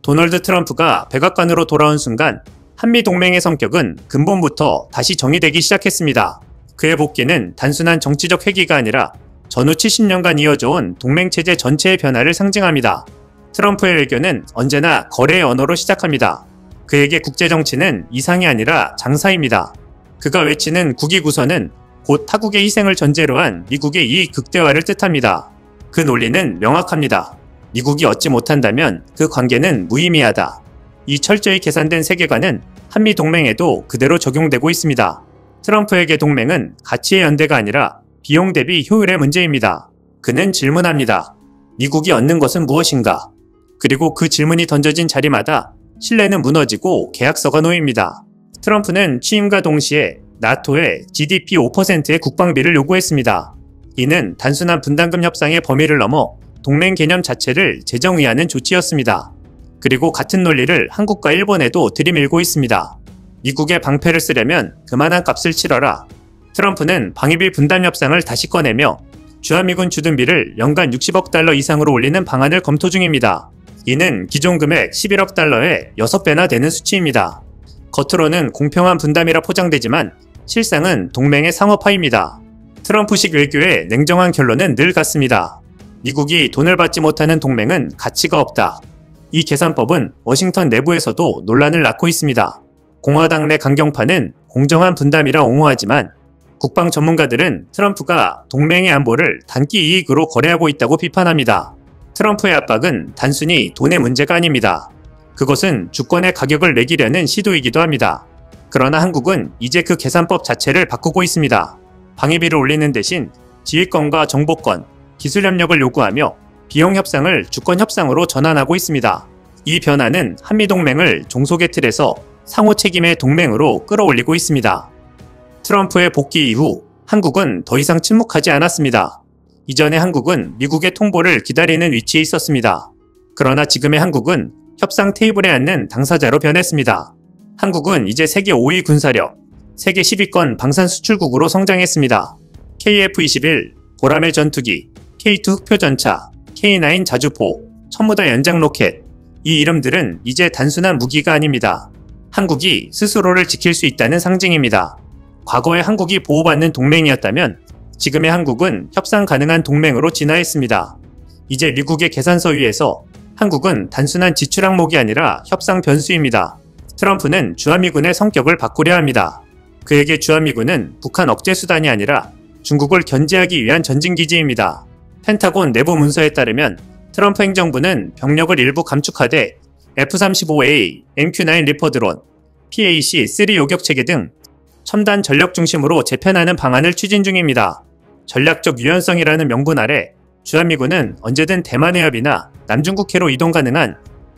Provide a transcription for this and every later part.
도널드 트럼프가 백악관으로 돌아온 순간 한미동맹의 성격은 근본부터 다시 정의되기 시작했습니다. 그의 복귀는 단순한 정치적 회귀가 아니라 전후 70년간 이어져온 동맹체제 전체의 변화를 상징합니다. 트럼프의 외교는 언제나 거래의 언어로 시작합니다. 그에게 국제정치는 이상이 아니라 장사입니다. 그가 외치는 국위구선은 곧 타국의 희생을 전제로 한 미국의 이익 극대화를 뜻합니다. 그 논리는 명확합니다. 미국이 얻지 못한다면 그 관계는 무의미하다. 이 철저히 계산된 세계관은 한미동맹에도 그대로 적용되고 있습니다. 트럼프에게 동맹은 가치의 연대가 아니라 비용 대비 효율의 문제입니다. 그는 질문합니다. 미국이 얻는 것은 무엇인가? 그리고 그 질문이 던져진 자리마다 신뢰는 무너지고 계약서가 놓입니다. 트럼프는 취임과 동시에 나토의 GDP 5%의 국방비를 요구했습니다. 이는 단순한 분담금 협상의 범위를 넘어 동맹 개념 자체를 재정의하는 조치였습니다. 그리고 같은 논리를 한국과 일본에도 들이밀고 있습니다. 미국의 방패를 쓰려면 그만한 값을 치러라. 트럼프는 방위비 분담 협상을 다시 꺼내며 주한미군 주둔비를 연간 60억 달러 이상으로 올리는 방안을 검토 중입니다. 이는 기존 금액 11억 달러의 6배나 되는 수치입니다. 겉으로는 공평한 분담이라 포장되지만 실상은 동맹의 상업화입니다. 트럼프식 외교의 냉정한 결론은 늘 같습니다. 미국이 돈을 받지 못하는 동맹은 가치가 없다. 이 계산법은 워싱턴 내부에서도 논란을 낳고 있습니다. 공화당 내 강경파는 공정한 분담이라 옹호하지만 국방 전문가들은 트럼프가 동맹의 안보를 단기 이익으로 거래하고 있다고 비판합니다. 트럼프의 압박은 단순히 돈의 문제가 아닙니다. 그것은 주권의 가격을 매기려는 시도이기도 합니다. 그러나 한국은 이제 그 계산법 자체를 바꾸고 있습니다. 방위비를 올리는 대신 지휘권과 정보권, 기술 협력을 요구하며 비용 협상을 주권 협상으로 전환하고 있습니다. 이 변화는 한미동맹을 종속의 틀에서 상호 책임의 동맹으로 끌어올리고 있습니다. 트럼프의 복귀 이후 한국은 더 이상 침묵하지 않았습니다. 이전에 한국은 미국의 통보를 기다리는 위치에 있었습니다. 그러나 지금의 한국은 협상 테이블에 앉는 당사자로 변했습니다. 한국은 이제 세계 5위 군사력, 세계 10위권 방산 수출국으로 성장했습니다. KF-21, 보라매 전투기, K2 흑표전차, K9 자주포, 천무다 연장 로켓, 이 이름들은 이제 단순한 무기가 아닙니다. 한국이 스스로를 지킬 수 있다는 상징입니다. 과거에 한국이 보호받는 동맹이었다면 지금의 한국은 협상 가능한 동맹으로 진화했습니다. 이제 미국의 계산서 위에서 한국은 단순한 지출 항목이 아니라 협상 변수입니다. 트럼프는 주한미군의 성격을 바꾸려 합니다. 그에게 주한미군은 북한 억제 수단이 아니라 중국을 견제하기 위한 전진기지입니다. 펜타곤 내부 문서에 따르면 트럼프 행정부는 병력을 일부 감축하되 F-35A, MQ-9 리퍼 드론, PAC-3 요격체계 등 첨단 전력 중심으로 재편하는 방안을 추진 중입니다. 전략적 유연성이라는 명분 아래 주한미군은 언제든 대만 해협이나 남중국해로 이동 가능한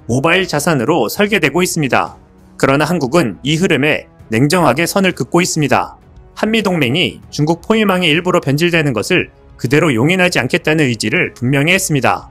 모바일 자산으로 설계되고 있습니다. 그러나 한국은 이 흐름에 냉정하게 선을 긋고 있습니다. 한미동맹이 중국 포위망의 일부로 변질되는 것을 그대로 용인하지 않겠다는 의지를 분명히 했습니다.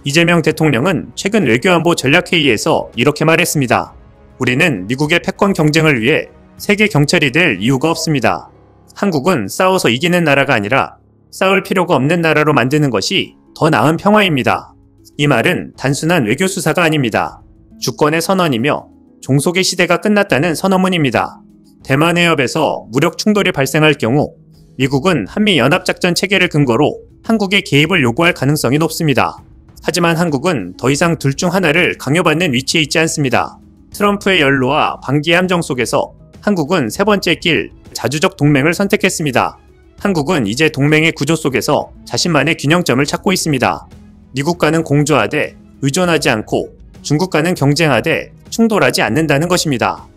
이재명 대통령은 최근 외교안보 전략회의에서 이렇게 말했습니다. 우리는 미국의 패권 경쟁을 위해 세계 경찰이 될 이유가 없습니다. 한국은 싸워서 이기는 나라가 아니라 싸울 필요가 없는 나라로 만드는 것이 더 나은 평화입니다. 이 말은 단순한 외교 수사가 아닙니다. 주권의 선언이며 종속의 시대가 끝났다는 선언문입니다. 대만 해협에서 무력 충돌이 발생할 경우 미국은 한미연합작전 체계를 근거로 한국의 개입을 요구할 가능성이 높습니다. 하지만 한국은 더 이상 둘 중 하나를 강요받는 위치에 있지 않습니다. 트럼프의 연로와 반기의 함정 속에서 한국은 세 번째 길, 자주적 동맹을 선택했습니다. 한국은 이제 동맹의 구조 속에서 자신만의 균형점을 찾고 있습니다. 미국과는 공조하되 의존하지 않고 중국과는 경쟁하되 충돌하지 않는다는 것입니다.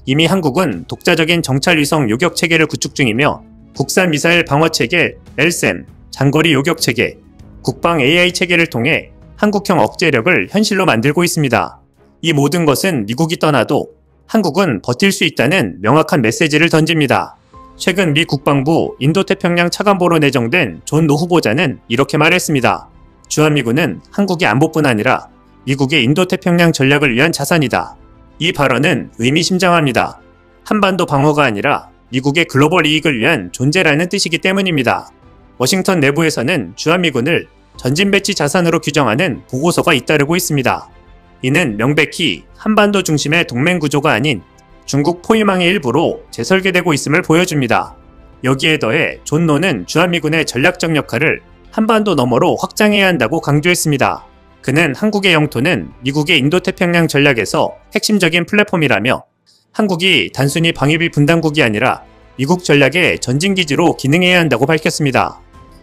이미 한국은 독자적인 정찰위성 요격체계를 구축 중이며 국산 미사일 방어체계 LSAM, 장거리 요격체계, 국방 AI 체계를 통해 한국형 억제력을 현실로 만들고 있습니다. 이 모든 것은 미국이 떠나도 한국은 버틸 수 있다는 명확한 메시지를 던집니다. 최근 미 국방부 인도태평양 차관보로 내정된 존 노 후보자는 이렇게 말했습니다. 주한미군은 한국의 안보뿐 아니라 미국의 인도태평양 전략을 위한 자산이다. 이 발언은 의미심장합니다. 한반도 방어가 아니라 미국의 글로벌 이익을 위한 존재라는 뜻이기 때문입니다. 워싱턴 내부에서는 주한미군을 전진배치 자산으로 규정하는 보고서가 잇따르고 있습니다. 이는 명백히 한반도 중심의 동맹 구조가 아닌 중국 포위망의 일부로 재설계되고 있음을 보여줍니다. 여기에 더해 존 노는 주한미군의 전략적 역할을 한반도 너머로 확장해야 한다고 강조했습니다. 그는 한국의 영토는 미국의 인도태평양 전략에서 핵심적인 플랫폼이라며 한국이 단순히 방위비 분담국이 아니라 미국 전략의 전진기지로 기능해야 한다고 밝혔습니다.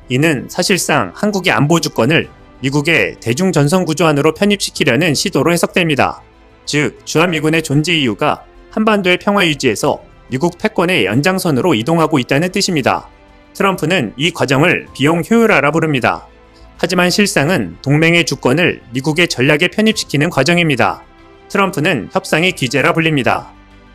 이는 사실상 한국의 안보 주권을 미국의 대중전선구조 안으로 편입시키려는 시도로 해석됩니다. 즉, 주한미군의 존재 이유가 한반도의 평화 유지에서 미국 패권의 연장선으로 이동하고 있다는 뜻입니다. 트럼프는 이 과정을 비용 효율화라 부릅니다. 하지만 실상은 동맹의 주권을 미국의 전략에 편입시키는 과정입니다. 트럼프는 협상의 귀재라 불립니다.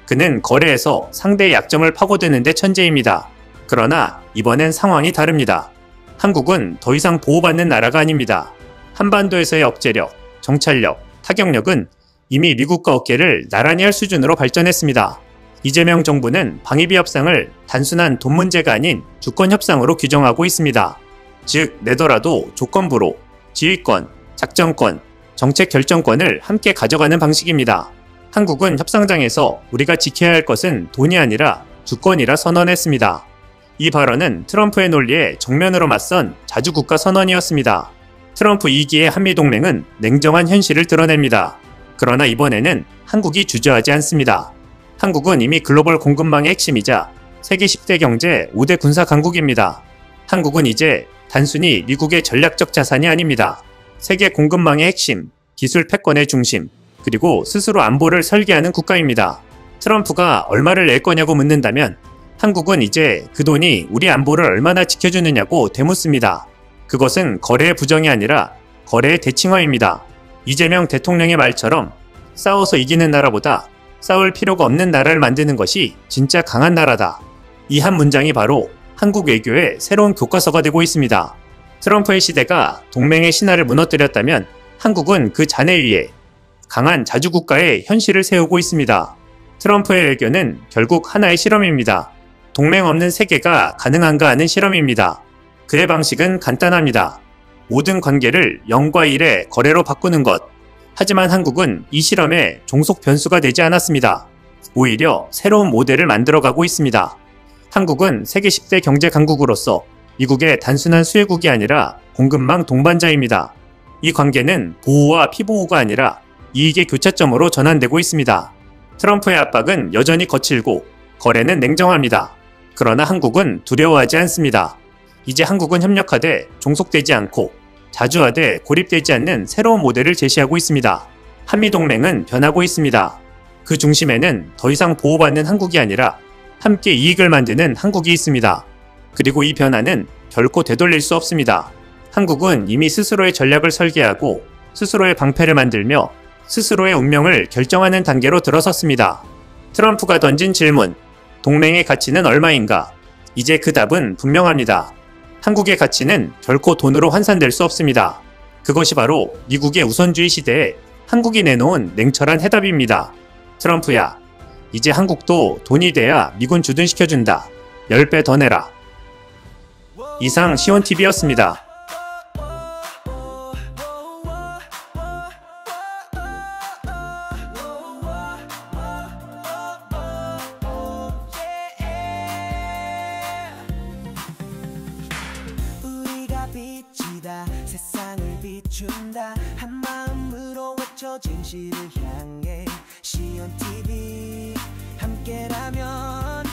그는 거래에서 상대의 약점을 파고드는 데 천재입니다. 그러나 이번엔 상황이 다릅니다. 한국은 더 이상 보호받는 나라가 아닙니다. 한반도에서의 억제력, 정찰력, 타격력은 이미 미국과 어깨를 나란히 할 수준으로 발전했습니다. 이재명 정부는 방위비 협상을 단순한 돈 문제가 아닌 주권 협상으로 규정하고 있습니다. 즉, 내더라도 조건부로 지휘권, 작전권, 정책 결정권을 함께 가져가는 방식입니다. 한국은 협상장에서 우리가 지켜야 할 것은 돈이 아니라 주권이라 선언했습니다. 이 발언은 트럼프의 논리에 정면으로 맞선 자주국가 선언이었습니다. 트럼프 2기의 한미동맹은 냉정한 현실을 드러냅니다. 그러나 이번에는 한국이 주저하지 않습니다. 한국은 이미 글로벌 공급망의 핵심이자 세계 10대 경제 5대 군사 강국입니다. 한국은 이제 단순히 미국의 전략적 자산이 아닙니다. 세계 공급망의 핵심, 기술 패권의 중심, 그리고 스스로 안보를 설계하는 국가입니다. 트럼프가 얼마를 낼 거냐고 묻는다면 한국은 이제 그 돈이 우리 안보를 얼마나 지켜주느냐고 되묻습니다. 그것은 거래의 부정이 아니라 거래의 대칭화입니다. 이재명 대통령의 말처럼 싸워서 이기는 나라보다 싸울 필요가 없는 나라를 만드는 것이 진짜 강한 나라다. 이 한 문장이 바로 한국 외교의 새로운 교과서가 되고 있습니다. 트럼프의 시대가 동맹의 신화를 무너뜨렸다면 한국은 그 잔해 위에 강한 자주국가의 현실을 세우고 있습니다. 트럼프의 외교는 결국 하나의 실험입니다. 동맹 없는 세계가 가능한가 하는 실험입니다. 그의 방식은 간단합니다. 모든 관계를 0과 1의 거래로 바꾸는 것. 하지만 한국은 이 실험에 종속 변수가 되지 않았습니다. 오히려 새로운 모델을 만들어가고 있습니다. 한국은 세계 10대 경제 강국으로서 미국의 단순한 수혜국이 아니라 공급망 동반자입니다. 이 관계는 보호와 피보호가 아니라 이익의 교차점으로 전환되고 있습니다. 트럼프의 압박은 여전히 거칠고 거래는 냉정합니다. 그러나 한국은 두려워하지 않습니다. 이제 한국은 협력하되 종속되지 않고 자주하되 고립되지 않는 새로운 모델을 제시하고 있습니다. 한미동맹은 변하고 있습니다. 그 중심에는 더 이상 보호받는 한국이 아니라 함께 이익을 만드는 한국이 있습니다. 그리고 이 변화는 결코 되돌릴 수 없습니다. 한국은 이미 스스로의 전략을 설계하고 스스로의 방패를 만들며 스스로의 운명을 결정하는 단계로 들어섰습니다. 트럼프가 던진 질문, 동맹의 가치는 얼마인가? 이제 그 답은 분명합니다. 한국의 가치는 결코 돈으로 환산될 수 없습니다. 그것이 바로 미국의 우선주의 시대에 한국이 내놓은 냉철한 해답입니다. 트럼프야, 이제 한국도 돈이 돼야 미군 주둔시켜준다. 10배 더 내라. 이상 시온TV였습니다. 빛이다 세상을 비춘다 한마음으로 외쳐 진실을 향해 시온TV 함께라면